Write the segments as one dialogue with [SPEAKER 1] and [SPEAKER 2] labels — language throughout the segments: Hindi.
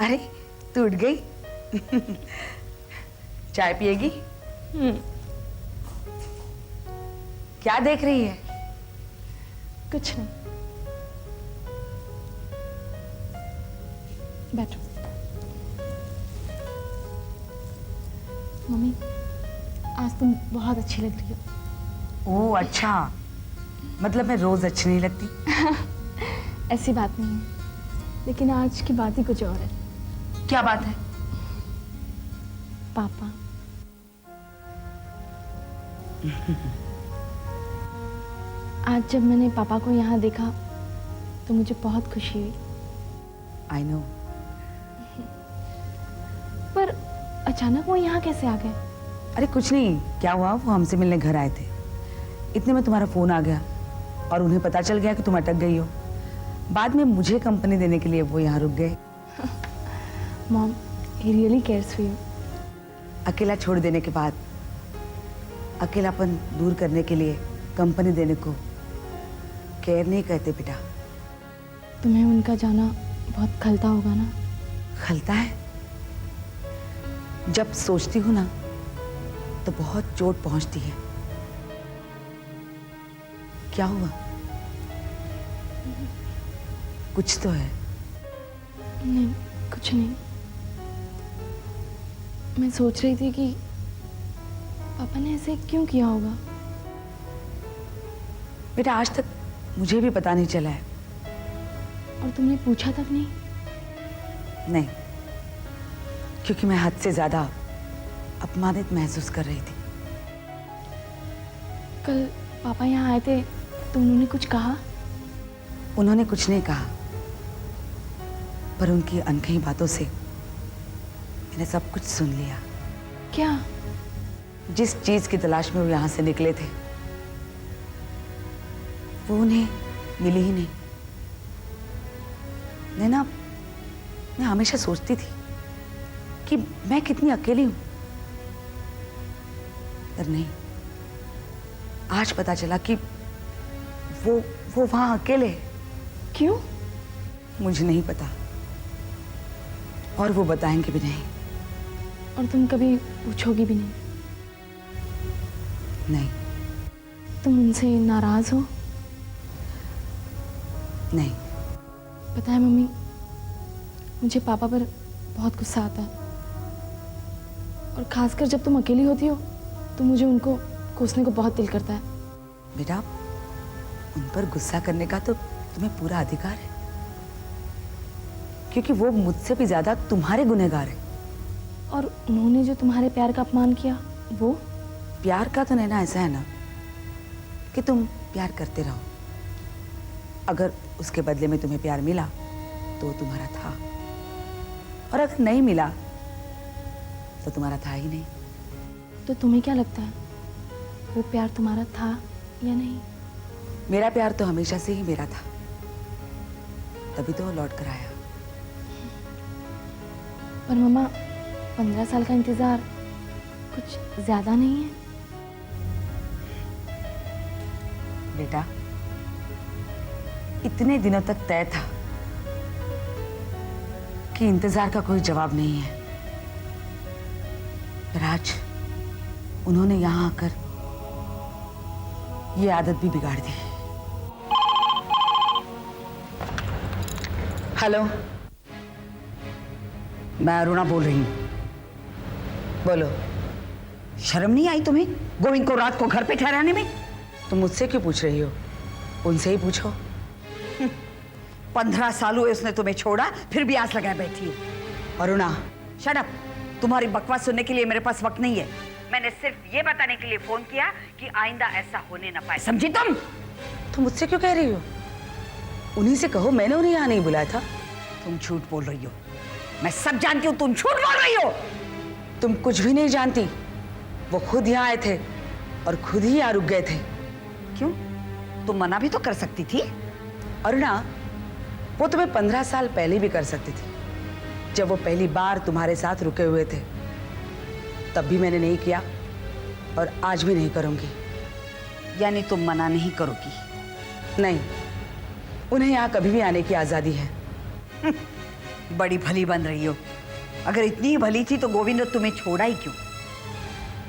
[SPEAKER 1] अरे तू उठ गई। चाय पिएगी? क्या देख रही है?
[SPEAKER 2] कुछ नहीं, बैठो। मम्मी, आज तुम बहुत अच्छी लग रही हो।
[SPEAKER 1] ओह अच्छा, मतलब मैं रोज अच्छी नहीं लगती?
[SPEAKER 2] ऐसी बात नहीं है, लेकिन आज की बात ही कुछ और है।
[SPEAKER 1] क्या बात है?
[SPEAKER 2] पापा। आज जब मैंने पापा को यहाँ देखा तो मुझे बहुत खुशी हुई।
[SPEAKER 1] I know.
[SPEAKER 2] पर अचानक वो यहाँ कैसे आ गए?
[SPEAKER 1] अरे कुछ नहीं, क्या हुआ, वो हमसे मिलने घर आए थे, इतने में तुम्हारा फोन आ गया और उन्हें पता चल गया कि तुम अटक गई हो। बाद में मुझे कंपनी देने के लिए वो यहाँ रुक गए।
[SPEAKER 2] Mom, he really cares for you.
[SPEAKER 1] अकेला छोड़ देने के बाद अकेलापन दूर करने के लिए कंपनी देने को केयर नहीं कहते बेटा।
[SPEAKER 2] तुम्हें उनका जाना बहुत खलता होगा ना?
[SPEAKER 1] खलता है? जब सोचती हूँ ना तो बहुत चोट पहुंचती है। क्या हुआ? कुछ तो है।
[SPEAKER 2] नहीं, कुछ नहीं। मैं सोच रही थी कि पापा ने ऐसे क्यों किया होगा।
[SPEAKER 1] बेटा आज तक मुझे भी पता नहीं चला है।
[SPEAKER 2] और तुमने पूछा तक नहीं?
[SPEAKER 1] नहीं, क्योंकि मैं हद से ज्यादा अपमानित महसूस कर रही थी।
[SPEAKER 2] कल पापा यहाँ आए थे तो उन्होंने कुछ कहा?
[SPEAKER 1] उन्होंने कुछ नहीं कहा, पर उनकी अनकही बातों से मैंने सब कुछ सुन लिया।
[SPEAKER 2] क्या?
[SPEAKER 1] जिस चीज की तलाश में वो यहां से निकले थे वो उन्हें मिली ही नहीं। मैं हमेशा सोचती थी कि मैं कितनी अकेली हूं, पर नहीं, आज पता चला कि वो वहां अकेले है।
[SPEAKER 2] क्यों?
[SPEAKER 1] मुझे नहीं पता और वो बताएंगे भी नहीं।
[SPEAKER 2] और तुम कभी पूछोगी भी नहीं?
[SPEAKER 1] नहीं।
[SPEAKER 2] तुम उनसे नाराज हो?
[SPEAKER 1] नहीं।
[SPEAKER 2] पता है मम्मी, मुझे पापा पर बहुत गुस्सा आता है, और खासकर जब तुम अकेली होती हो तो मुझे उनको कोसने को बहुत दिल करता है।
[SPEAKER 1] बेटा, उन पर गुस्सा करने का तो तुम्हें पूरा अधिकार है, क्योंकि वो मुझसे भी ज्यादा तुम्हारे गुनहगार है।
[SPEAKER 2] और उन्होंने जो तुम्हारे प्यार का अपमान किया, वो?
[SPEAKER 1] प्यार का तो नैना ऐसा है ना कि तुम प्यार करते रहो, अगर उसके बदले में तुम्हें प्यार मिला तो तुम्हारा था, और अगर नहीं मिला तो तुम्हारा था ही नहीं।
[SPEAKER 2] तो तुम्हें क्या लगता है, वो प्यार तुम्हारा था या नहीं?
[SPEAKER 1] मेरा प्यार तो हमेशा से ही मेरा था, तभी तो वो लौट कर आया।
[SPEAKER 2] पर मम्मा, 15 साल का इंतजार कुछ ज्यादा नहीं है?
[SPEAKER 1] बेटा, इतने दिनों तक तय था कि इंतजार का कोई जवाब नहीं है, पर आज उन्होंने यहां आकर ये आदत भी बिगाड़ दी। हेलो, मैं अरुणा बोल रही हूं। बोलो। शर्म नहीं आई तुम्हें गोविंद को रात को घर पे ठहराने में? तुम मुझसे क्यों पूछ रही हो? उनसे ही पूछो।
[SPEAKER 3] 15 साल हुए उसने तुम्हें छोड़ा, फिर भी आस लगाए बैठी है।
[SPEAKER 1] Aruna,
[SPEAKER 3] shut up. तुम्हारी बकवास सुनने के लिए मेरे पास वक्त नहीं है। मैंने सिर्फ ये बताने के लिए फोन किया कि आइंदा ऐसा होने ना पाए, समझी तुम?
[SPEAKER 1] तुम मुझसे क्यों कह रही हो? उन्हीं से कहो, मैंने उन्हें यहाँ नहीं बुलाया था।
[SPEAKER 3] तुम झूठ बोल रही हो। मैं सब जानती हूँ, तुम झूठ बोल रही हो।
[SPEAKER 1] तुम कुछ भी नहीं जानती। वो खुद यहाँ आए थे और खुद ही यहाँ रुक गए थे।
[SPEAKER 3] क्यों? तुम मना भी तो कर सकती थी।
[SPEAKER 1] अरुणा, वो तुम्हें 15 साल पहले भी कर सकती थी, जब वो पहली बार तुम्हारे साथ रुके हुए थे। तब भी मैंने नहीं किया और आज भी नहीं करूंगी।
[SPEAKER 3] यानी तुम मना नहीं करोगी?
[SPEAKER 1] नहीं, उन्हें यहाँ कभी भी आने की आजादी है।
[SPEAKER 3] बड़ी भली बन रही हो। अगर इतनी ही भली थी तो गोविंद ने तुम्हें छोड़ा ही क्यों?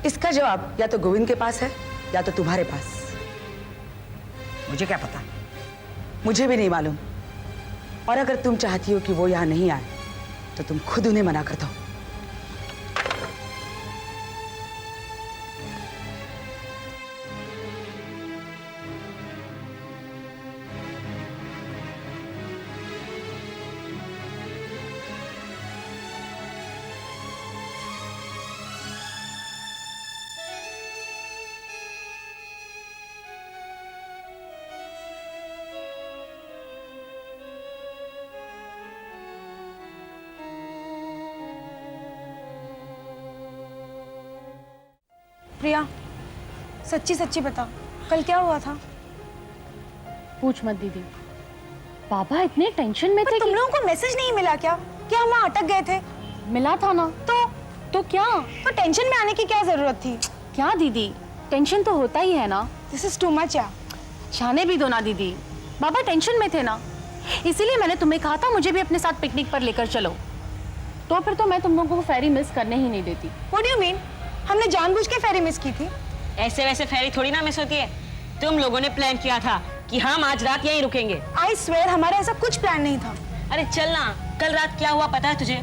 [SPEAKER 1] इसका जवाब या तो गोविंद के पास है या तो तुम्हारे पास।
[SPEAKER 3] मुझे क्या पता।
[SPEAKER 1] मुझे भी नहीं मालूम। और अगर तुम चाहती हो कि वो यहाँ नहीं आए तो तुम खुद उन्हें मना कर दो।
[SPEAKER 4] प्रिया, सच्ची सच्ची बता, कल क्या हुआ था?
[SPEAKER 2] पूछ मत दीदी। पापा इतने टेंशन में थे
[SPEAKER 4] तुम
[SPEAKER 2] कि
[SPEAKER 4] लोगों को मैसेज नहीं मिला क्या? क्या हम वहाँ अटक गए थे?
[SPEAKER 2] मिला था ना। तो क्या?
[SPEAKER 4] तो टेंशन में आने की क्या जरूरत थी?
[SPEAKER 2] क्या दीदी, टेंशन तो होता ही है ना।
[SPEAKER 4] दिस इज टू मच यार।
[SPEAKER 2] जाने भी दो ना दीदी, पापा टेंशन में थे ना, इसीलिए मैंने तुम्हें कहा था मुझे भी अपने साथ पिकनिक पर लेकर चलो। तो फिर तो मैं तुम लोगों को फेरी मिस करने ही नहीं देती।
[SPEAKER 4] What do you mean? हमने जानबूझ के फेरी मिस की थी।
[SPEAKER 5] ऐसे वैसे फेरी थोड़ी ना मिस होती है। तुम लोगों ने प्लान किया था कि हम आज रात यहीं रुकेंगे।
[SPEAKER 4] आई स्वेयर हमारा ऐसा कुछ प्लान नहीं था।
[SPEAKER 5] अरे चल ना, कल रात क्या हुआ पता है तुझे?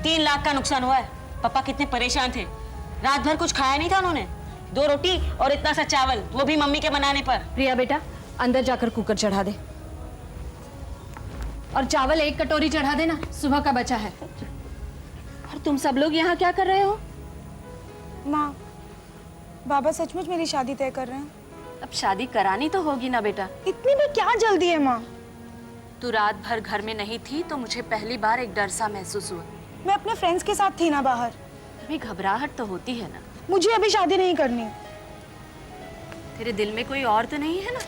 [SPEAKER 5] 3 लाख का नुकसान हुआ है। पापा कितने परेशान थे, रात भर कुछ खाया नहीं था उन्होंने। 2 रोटी और इतना सा चावल, वो भी मम्मी के बनाने पर।
[SPEAKER 2] प्रिया बेटा, अंदर जाकर कुकर चढ़ा दे और चावल 1 कटोरी चढ़ा देना, सुबह का बचा है। और तुम सब लोग यहाँ क्या कर रहे हो?
[SPEAKER 4] माँ, बाबा सचमुच मेरी शादी तय कर रहे हैं।
[SPEAKER 2] अब शादी करानी तो होगी ना बेटा।
[SPEAKER 4] इतनी भी क्या जल्दी है माँ?
[SPEAKER 2] तू रात भर घर में नहीं थी तो मुझे पहली बार एक डर सा महसूस हुआ।
[SPEAKER 4] मैं अपने फ्रेंड्स के साथ थी ना बाहर।
[SPEAKER 2] अभी घबराहट तो होती है ना।
[SPEAKER 4] मुझे अभी शादी नहीं करनी।
[SPEAKER 2] तेरे दिल में कोई और तो नहीं है ना?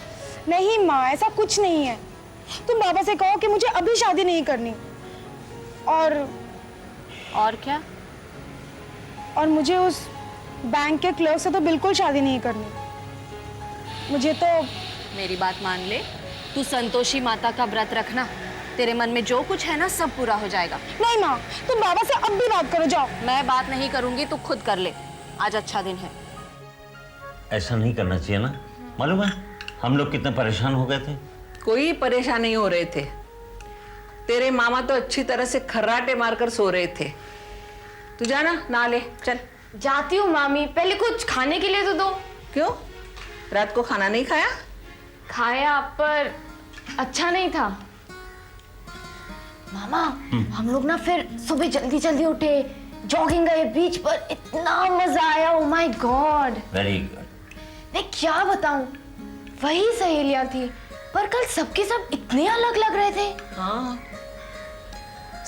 [SPEAKER 4] नहीं माँ, ऐसा कुछ नहीं है। तुम बाबा से कहो कि मुझे अभी शादी नहीं करनी।
[SPEAKER 2] और क्या?
[SPEAKER 4] और मुझे उस बैंक के क्लर्क से तो बिल्कुल शादी नहीं करनी। मुझे तो
[SPEAKER 2] मेरी बात मान ले, तू संतोषी माता का व्रत रखना, तेरे मन में जो कुछ है ना सब पूरा हो जाएगा।
[SPEAKER 4] नहीं माँ, तुम बाबा से अब भी बात करो, जाओ।
[SPEAKER 2] मैं बात नहीं करूंगी, तू खुद कर ले। आज अच्छा दिन है।
[SPEAKER 6] ऐसा नहीं करना चाहिए ना। मालूम है हम लोग कितने परेशान हो गए थे।
[SPEAKER 7] कोई परेशान नहीं हो रहे थे। तेरे मामा तो अच्छी तरह से खर्राटे मारकर सो रहे थे। तू जाना नहा ले, चल।
[SPEAKER 2] जाती हूँ मामी, पहले कुछ खाने के लिए तो दो।
[SPEAKER 7] क्यों, रात को खाना नहीं खाया?
[SPEAKER 2] खाया पर अच्छा नहीं था। मामा, हम लोग ना फिर सुबह जल्दी जल्दी उठे, जॉगिंग गए बीच पर, इतना मजा आया। Oh my God,
[SPEAKER 6] very good.
[SPEAKER 2] मैं क्या बताऊं, वही सहेलियां थी पर कल सबके सब इतने अलग लग रहे थे।
[SPEAKER 7] हाँ,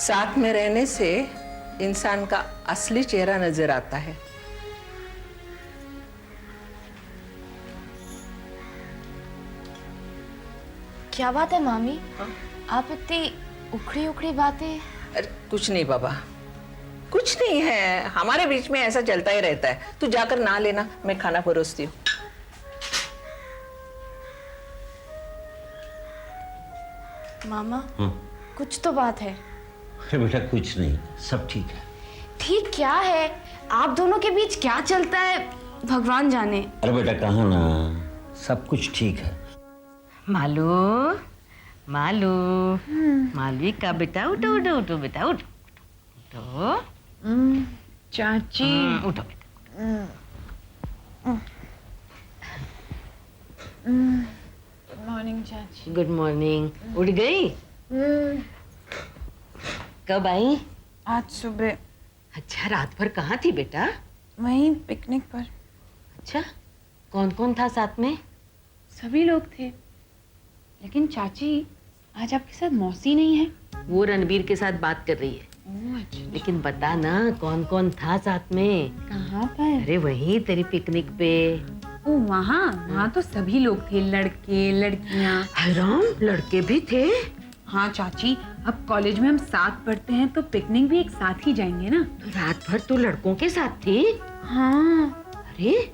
[SPEAKER 7] साथ में रहने से इंसान का असली चेहरा नजर आता है।
[SPEAKER 2] क्या बात है मामी? आप इतनी उखड़ी उखड़ी बातें।
[SPEAKER 7] अरे कुछ नहीं बाबा, कुछ नहीं है। हमारे बीच में ऐसा चलता ही रहता है। तू जाकर नहा लेना, मैं खाना परोसती हूँ।
[SPEAKER 2] मामा, कुछ तो बात है।
[SPEAKER 6] अरे बेटा कुछ नहीं, सब ठीक है।
[SPEAKER 2] ठीक क्या है? आप दोनों के बीच क्या चलता है भगवान जाने।
[SPEAKER 6] अरे बेटा कहाँ ना, सब कुछ ठीक है।
[SPEAKER 5] मालू मालू मालवी का बेटा, उठो उठो उठो बेटा, उठो उठो।
[SPEAKER 2] चाची,
[SPEAKER 5] उठो बेटा।
[SPEAKER 2] मॉर्निंग चाची।
[SPEAKER 5] Good morning. उठ गई? कब आई?
[SPEAKER 4] आज सुबह।
[SPEAKER 5] अच्छा, रात भर कहाँ थी बेटा?
[SPEAKER 4] वहीं पिकनिक पर।
[SPEAKER 5] अच्छा, कौन कौन था साथ में?
[SPEAKER 8] सभी लोग थे, लेकिन चाची आज आपके साथ मौसी नहीं है।
[SPEAKER 5] वो रणबीर के साथ बात कर रही है।
[SPEAKER 8] अच्छा।
[SPEAKER 5] लेकिन बता ना, कौन कौन था साथ में?
[SPEAKER 8] कहाँ पर?
[SPEAKER 5] अरे वहीं तेरी पिकनिक पे।
[SPEAKER 8] ओ वहाँ तो सभी लोग थे, लड़के लड़कियाँ।
[SPEAKER 5] हराम, लड़के भी थे?
[SPEAKER 8] हाँ चाची, अब कॉलेज में हम साथ पढ़ते हैं तो पिकनिक भी एक साथ ही जाएंगे ना।
[SPEAKER 5] रात भर तो लड़कों के साथ थी?
[SPEAKER 8] हाँ।
[SPEAKER 5] अरे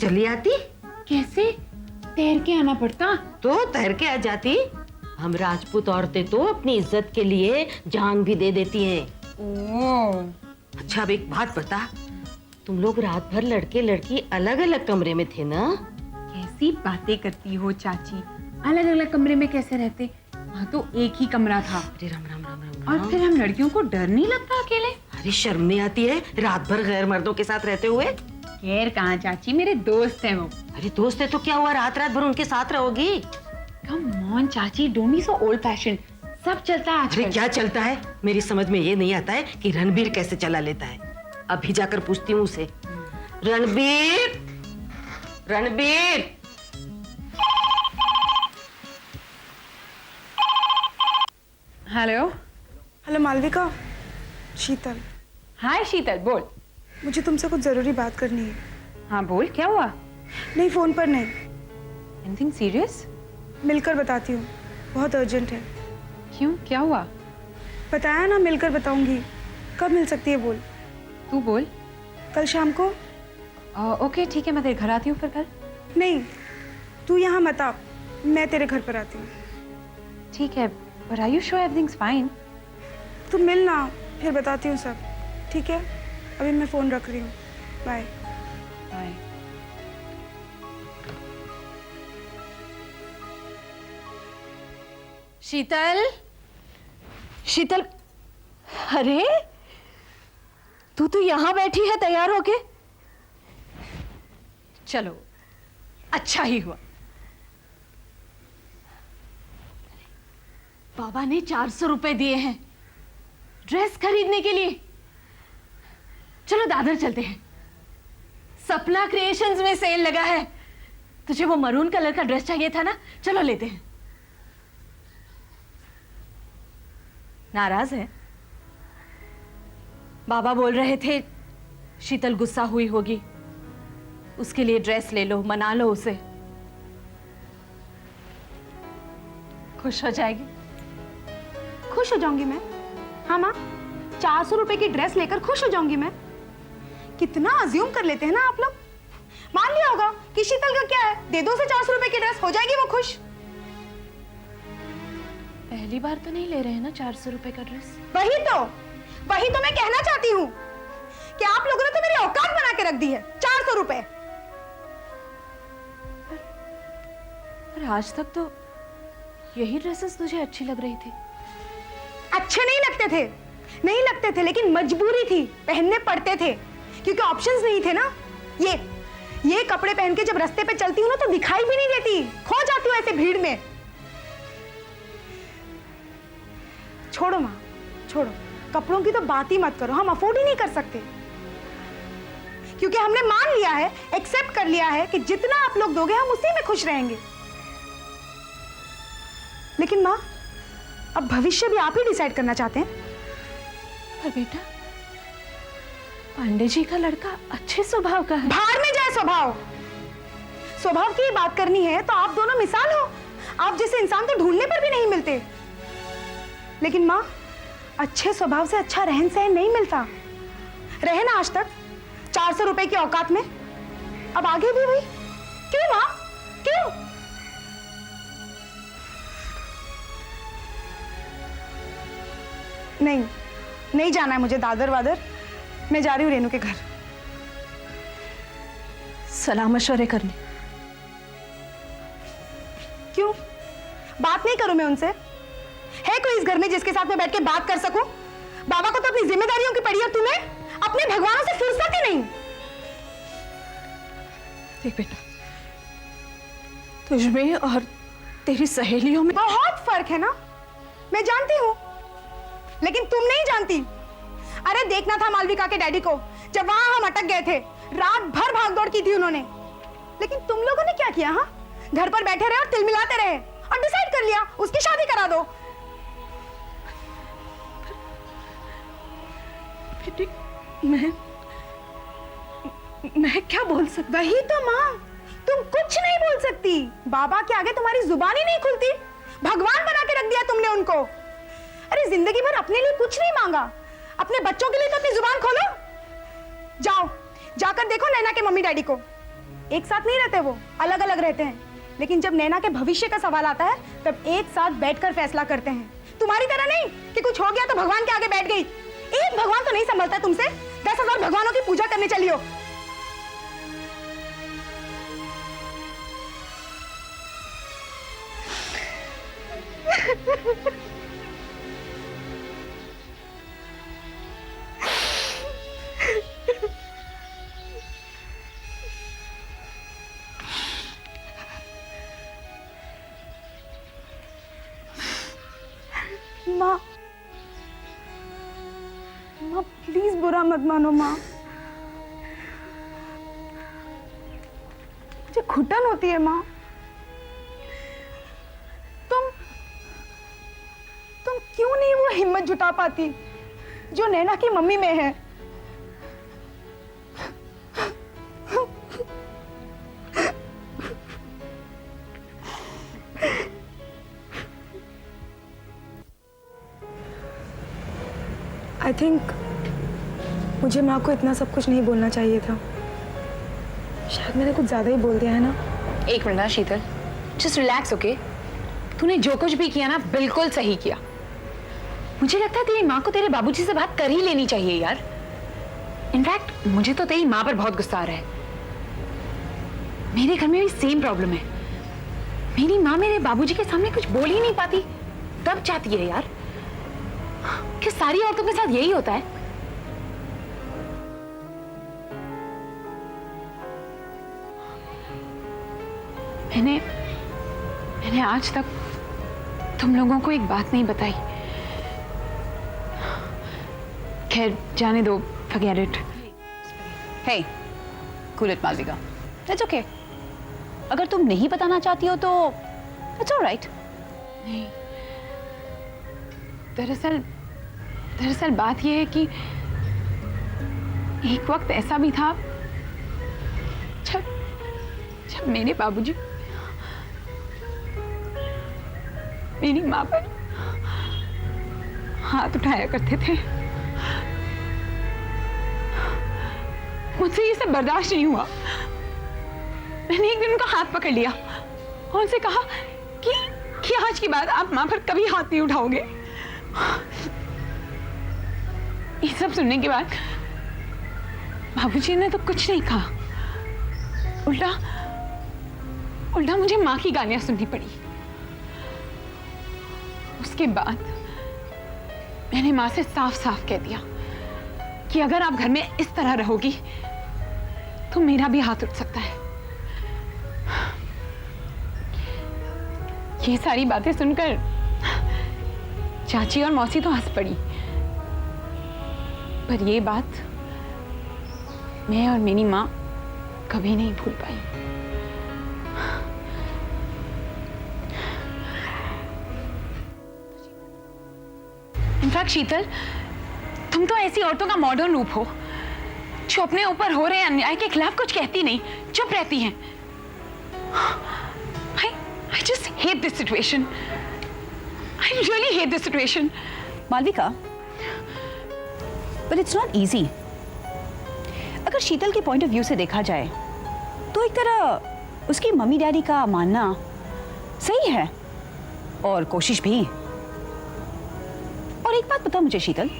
[SPEAKER 5] चली आती?
[SPEAKER 8] कैसे? तैर के आना पड़ता।
[SPEAKER 5] तो तैर के आ जाती। हम राजपूत औरतें तो अपनी इज्जत के लिए जान भी दे देती हैं।
[SPEAKER 8] ओह,
[SPEAKER 5] अच्छा अब एक बात बता, तुम लोग रात भर लड़के लड़की अलग अलग कमरे में थे ना?
[SPEAKER 8] कैसी बातें करती हो चाची, अलग अलग कमरे में कैसे रहते, वहाँ तो एक ही कमरा था।
[SPEAKER 5] अरे राम राम राम राम
[SPEAKER 8] और
[SPEAKER 5] राम।
[SPEAKER 8] फिर हम लड़कियों को डर नहीं लगता अकेले?
[SPEAKER 5] अरे शर्म नहीं आती है रात भर गैर मर्दों के साथ रहते हुए?
[SPEAKER 8] खैर कहाँ चाची, मेरे दोस्त हैं वो।
[SPEAKER 5] अरे दोस्त है तो क्या हुआ, रात रात भर उनके साथ रहोगी?
[SPEAKER 8] कम ऑन चाची, don't be so old fashion. सब चलता है
[SPEAKER 5] अरे
[SPEAKER 8] आजकल।
[SPEAKER 5] क्या चलता है, मेरी समझ में ये नहीं आता है कि रणबीर कैसे चला लेता है। अभी जाकर पूछती हूँ उसे। रणबीर, रणबीर।
[SPEAKER 8] हेलो।
[SPEAKER 4] हेलो मालविका, शीतल।
[SPEAKER 8] हाय शीतल, बोल।
[SPEAKER 4] मुझे तुमसे कुछ ज़रूरी बात करनी है।
[SPEAKER 8] हाँ बोल, क्या हुआ?
[SPEAKER 4] नहीं, फ़ोन पर नहीं,
[SPEAKER 8] एनीथिंग सीरियस?
[SPEAKER 4] मिलकर बताती हूँ, बहुत अर्जेंट है।
[SPEAKER 8] क्यों, क्या हुआ?
[SPEAKER 4] बताया ना, मिलकर बताऊंगी। कब मिल सकती है बोल?
[SPEAKER 8] तू बोल।
[SPEAKER 4] कल शाम को?
[SPEAKER 8] ओके ठीक है, मैं तेरे घर आती हूँ फिर कल।
[SPEAKER 4] नहीं, तू यहाँ मत आ, मैं तेरे घर पर आती हूँ।
[SPEAKER 8] ठीक है, but are you sure everything's fine?
[SPEAKER 4] तू मिल ना, फिर बताती हूँ सब, ठीक है? अभी मैं फ़ोन रख रही हूँ, बाय।
[SPEAKER 8] बाय।
[SPEAKER 2] शीतल, शीतल, अरे तू तो यहाँ बैठी है तैयार होके? चलो, अच्छा ही हुआ। बाबा ने 400 रुपए दिए हैं ड्रेस खरीदने के लिए। चलो दादर चलते हैं, सपना क्रिएशंस में सेल लगा है। तुझे वो मरून कलर का ड्रेस चाहिए था ना, चलो लेते हैं। नाराज है? बाबा बोल रहे थे शीतल गुस्सा हुई होगी, उसके लिए ड्रेस ले लो, मना लो उसे, खुश हो जाएगी।
[SPEAKER 4] खुश हो जाऊंगी मैं? हाँ माँ, 400 रुपए की ड्रेस लेकर खुश हो जाऊंगी मैं? कितना अज्यूम कर लेते हैं ना आप लोग। मान लिया होगा कि शीतल का क्या है, दे दो उसे 400 रुपए की ड्रेस, हो जाएगी वो खुश।
[SPEAKER 2] पहली बार तो नहीं ले रहे हैं ना 400 रुपए का ड्रेस?
[SPEAKER 4] वही तो मैं कहना चाहती हूँ कि आप लोगों ने तो मेरी औकात बना के रख दी है। 400 रुपए।
[SPEAKER 2] पर आज तक तो यही ड्रेसेस तुझे अच्छी लग रही थी।
[SPEAKER 4] अच्छे नहीं लगते थे, लेकिन मजबूरी थी, पहनने पड़ते थे क्योंकि ऑप्शंस नहीं थे ना। ये कपड़े पहन के जब रास्ते पे चलती हूँ ना तो दिखाई भी नहीं देती, खो जाती हूँ ऐसे भीड़ में। छोड़ो माँ, छोड़ो, कपड़ों की तो बात ही मत करो, हम अफोर्ड ही नहीं कर सकते क्योंकि हमने मान लिया है, एक्सेप्ट कर लिया है कि जितना आप लोग दोगे हम उसी में खुश रहेंगे। लेकिन माँ, अब भविष्य भी आप ही डिसाइड करना चाहते हैं।
[SPEAKER 2] पर बेटा, पांडे जी का लड़का अच्छे स्वभाव का है।
[SPEAKER 4] बाहर में जाए स्वभाव की बात करनी है तो आप दोनों मिसाल हो। आप जैसे इंसान तो ढूंढने पर भी नहीं मिलते। लेकिन माँ, अच्छे स्वभाव से अच्छा रहन सहन नहीं मिलता। रहे ना आज तक 400 रुपए की औकात में, अब आगे भी वही। क्यों माँ, क्यों? नहीं जाना है मुझे दादर वादर, मैं जा रही हूँ रेनू के घर।
[SPEAKER 2] सलाह मशवरे करने।
[SPEAKER 4] क्यों? बात नहीं करूं मैं उनसे? है कोई इस घर में जिसके साथ मैं बैठ के बात कर सकूं? बाबा को तो अपनी जिम्मेदारियों की पड़ी है, तुम्हें अपने भगवानों से फुर्सत ही नहीं।
[SPEAKER 2] देख बेटा, तुझमें और तेरी सहेलियों में
[SPEAKER 4] बहुत फर्क है ना, मैं जानती हूँ, लेकिन तुम नहीं जानती। अरे देखना था मालविका के डैडी को, जब वहां हम अटक गए थे, रात भर भागदौड़ की थी उन्होंने। लेकिन तुम लोगों ने क्या किया? हाँ, घर पर बैठे रहे और तिलमिलाते रहे और डिसाइड कर लिया उसकी शादी करा दो।
[SPEAKER 2] बेटी, मैं क्या बोल सकती?
[SPEAKER 4] वही तो माँ, तुम कुछ नहीं बोल सकती। बाबा के आगे तुम्हारी जुबान ही नहीं खुलती। भगवान बना के रख दिया तुमने उनको। अरे जिंदगी भर अपने लिए कुछ नहीं मांगा, अपने बच्चों के लिए तो अपनी जुबान खोलो। जाओ, जाकर देखो नैना के मम्मी डैडी को, एक साथ नहीं रहते, वो अलग अलग रहते हैं। लेकिन जब नैना के भविष्य का सवाल आता है तब एक साथ बैठकर फैसला करते हैं। तुम्हारी तरह नहीं कि कुछ हो गया तो भगवान के आगे बैठ गई। एक भगवान तो नहीं संभलता तुमसे, 10,000 भगवानों की पूजा करने चली हो। माँ, माँ प्लीज बुरा मत मानो माँ। मुझे घुटन होती है माँ। तुम क्यों नहीं वो हिम्मत जुटा पाती जो नैना की मम्मी में है? आई थिंक मुझे माँ को इतना सब कुछ नहीं बोलना चाहिए था। शायद मैंने कुछ ज्यादा ही बोल दिया है ना।
[SPEAKER 8] एक मिनट ना शीतल, जस्ट रिलैक्स ओके। तूने जो कुछ भी किया ना बिल्कुल सही किया। मुझे लगता है तेरी माँ को तेरे बाबूजी से बात कर ही लेनी चाहिए यार। इनफैक्ट मुझे तो तेरी माँ पर बहुत गुस्सा आ रहा है। मेरे घर में भी सेम प्रॉब्लम है। मेरी माँ मेरे बाबूजी के सामने कुछ बोल ही नहीं पाती, दब जाती है यार। क्या सारी औरतों के साथ यही होता है? मैंने आज तक तुम लोगों को एक बात नहीं बताई। खैर जाने दो, forget it.
[SPEAKER 9] Hey, cool it Malvika. That's okay. अगर तुम नहीं बताना चाहती हो तो it's all right.
[SPEAKER 8] नहीं, दरअसल बात यह है कि एक वक्त ऐसा भी था जब मेरे बाबूजी मेरी माँ पर हाथ उठाया करते थे। मुझसे ये सब बर्दाश्त नहीं हुआ। मैंने एक दिन उनका हाथ पकड़ लिया और उनसे कहा कि आज के बाद आप माँ पर कभी हाथ नहीं उठाओगे। ये सब सुनने के बाद बाबूजी ने तो कुछ नहीं कहा, उल्टा मुझे माँ की गालियां सुननी पड़ी। उसके बाद मैंने माँ से साफ साफ कह दिया कि अगर आप घर में इस तरह रहोगी तो मेरा भी हाथ उठ सकता है। ये सारी बातें सुनकर चाची और मौसी तो हंस पड़ी, पर ये बात मैं और मेरी माँ कभी नहीं भूल पाई। इनफैक्ट शीतल, तुम तो ऐसी औरतों का मॉडर्न रूप हो जो अपने ऊपर हो रहे अन्याय के खिलाफ कुछ कहती नहीं, चुप रहती हैं। I just hate this situation. I really hate this situation.
[SPEAKER 9] Malvika, but it's not easy. अगर शीतल के पॉइंट ऑफ व्यू से देखा जाए तो एक तरह उसकी मम्मी डैडी का मानना सही है और कोशिश भी। और एक बात बता मुझे शीतल,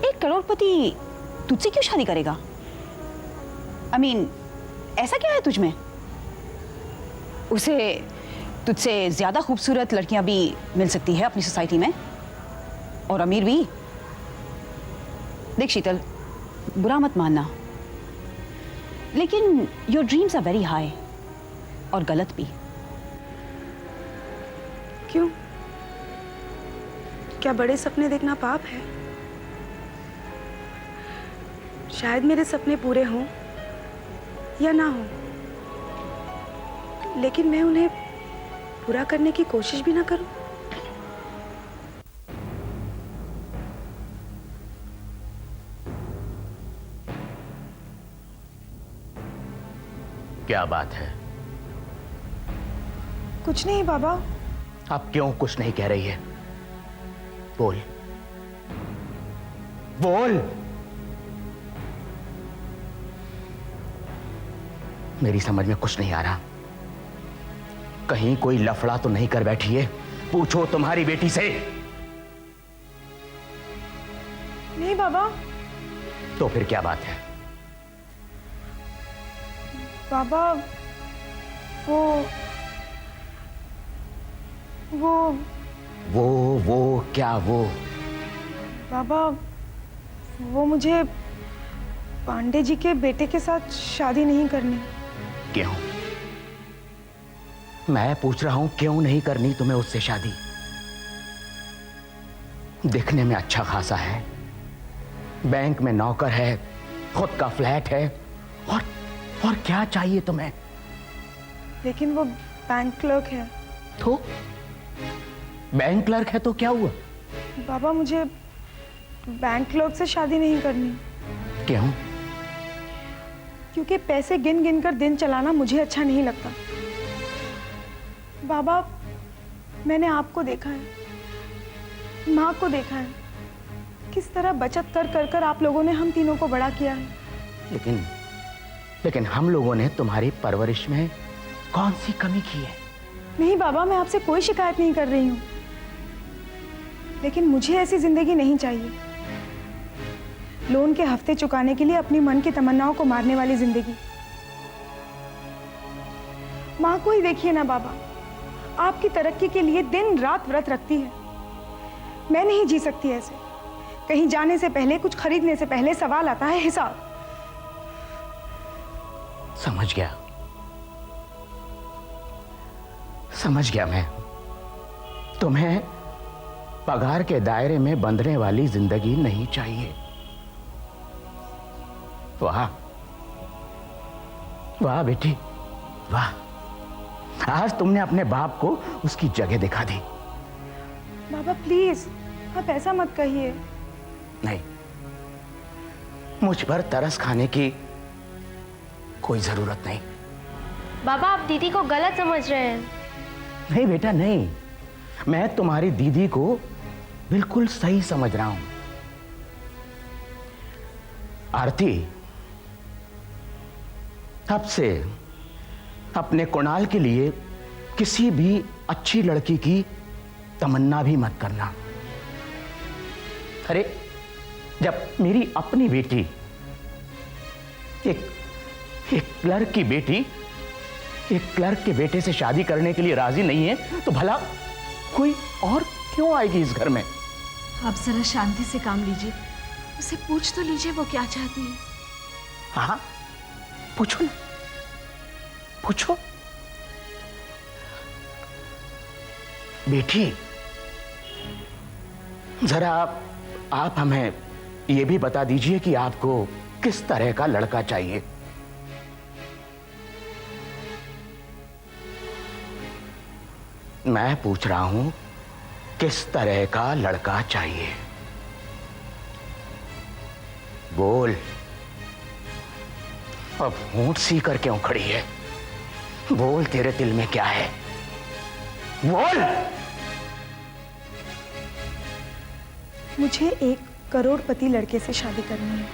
[SPEAKER 9] एक करोड़पति तुझसे क्यों शादी करेगा? I mean, ऐसा क्या है तुझ में? उसे तुझसे ज्यादा खूबसूरत लड़कियां भी मिल सकती है अपनी सोसाइटी में, और अमीर भी। देख शीतल, बुरा मत मानना, लेकिन your dreams are very high और गलत भी।
[SPEAKER 4] क्यों? क्या बड़े सपने देखना पाप है? शायद मेरे सपने पूरे हों या ना हों, लेकिन मैं उन्हें पूरा करने की कोशिश भी ना करूं।
[SPEAKER 10] क्या बात है?
[SPEAKER 4] कुछ नहीं बाबा।
[SPEAKER 10] आप क्यों कुछ नहीं कह रही है? बोल बोल। मेरी समझ में कुछ नहीं आ रहा। कहीं कोई लफड़ा तो नहीं कर बैठी है? पूछो तुम्हारी बेटी से।
[SPEAKER 4] नहीं बाबा।
[SPEAKER 10] तो फिर क्या बात है?
[SPEAKER 4] बाबा
[SPEAKER 10] वो क्या वो?
[SPEAKER 4] बाबा वो मुझे पांडे जी के बेटे के साथ शादी नहीं करनी।
[SPEAKER 10] क्यों? मैं पूछ रहा हूं क्यों नहीं करनी तुम्हें उससे शादी? दिखने में अच्छा खासा है, बैंक में नौकर है, खुद का फ्लैट है, और क्या चाहिए तुम्हें?
[SPEAKER 4] लेकिन वो बैंक क्लर्क है।
[SPEAKER 10] तो बैंक क्लर्क है तो क्या हुआ?
[SPEAKER 4] बाबा मुझे बैंक क्लर्क से शादी नहीं करनी।
[SPEAKER 10] क्यों?
[SPEAKER 4] क्योंकि पैसे गिन गिन कर दिन चलाना मुझे अच्छा नहीं लगता। बाबा मैंने आपको देखा है, माँ को देखा है, किस तरह बचत कर कर कर आप लोगों ने हम तीनों को बड़ा किया है।
[SPEAKER 10] लेकिन हम लोगों ने तुम्हारी परवरिश में कौन सी कमी की है?
[SPEAKER 4] नहीं बाबा, मैं आपसे कोई शिकायत नहीं कर रही हूँ, लेकिन मुझे ऐसी जिंदगी नहीं चाहिए। लोन के हफ्ते चुकाने के लिए अपनी मन की तमन्नाओं को मारने वाली जिंदगी। माँ को ही देखिए ना बाबा, आपकी तरक्की के लिए दिन रात व्रत रखती है। मैं नहीं जी सकती ऐसे। कहीं जाने से पहले, कुछ खरीदने से पहले सवाल आता है हिसाब।
[SPEAKER 10] समझ गया मैं। तुम्हें पगार के दायरे में बंधने वाली जिंदगी नहीं चाहिए। वाह वाह बेटी वाह, आज तुमने अपने बाप को उसकी जगह दिखा दी।
[SPEAKER 4] बाबा प्लीज आप ऐसा मत कहिए।
[SPEAKER 10] नहीं, मुझ पर तरस खाने की कोई जरूरत नहीं।
[SPEAKER 11] बाबा आप दीदी को गलत समझ रहे हैं।
[SPEAKER 10] नहीं बेटा नहीं, मैं तुम्हारी दीदी को बिल्कुल सही समझ रहा हूं। आरती, अब से अपने कुणाल के लिए किसी भी अच्छी लड़की की तमन्ना भी मत करना। अरे जब मेरी अपनी बेटी एक क्लर्क की बेटी एक क्लर्क के बेटे से शादी करने के लिए राजी नहीं है, तो भला कोई और क्यों आएगी इस घर में?
[SPEAKER 2] आप जरा शांति से काम लीजिए, उसे पूछ तो लीजिए वो क्या चाहती है।
[SPEAKER 10] हाँ पूछो ना, पूछो। बेटी जरा आप हमें यह भी बता दीजिए कि आपको किस तरह का लड़का चाहिए? मैं पूछ रहा हूं किस तरह का लड़का चाहिए? बोल। अब होंठ सी कर क्यों खड़ी है? बोल, तेरे दिल में क्या है? बोल।
[SPEAKER 4] मुझे एक करोड़पति लड़के से शादी करनी है।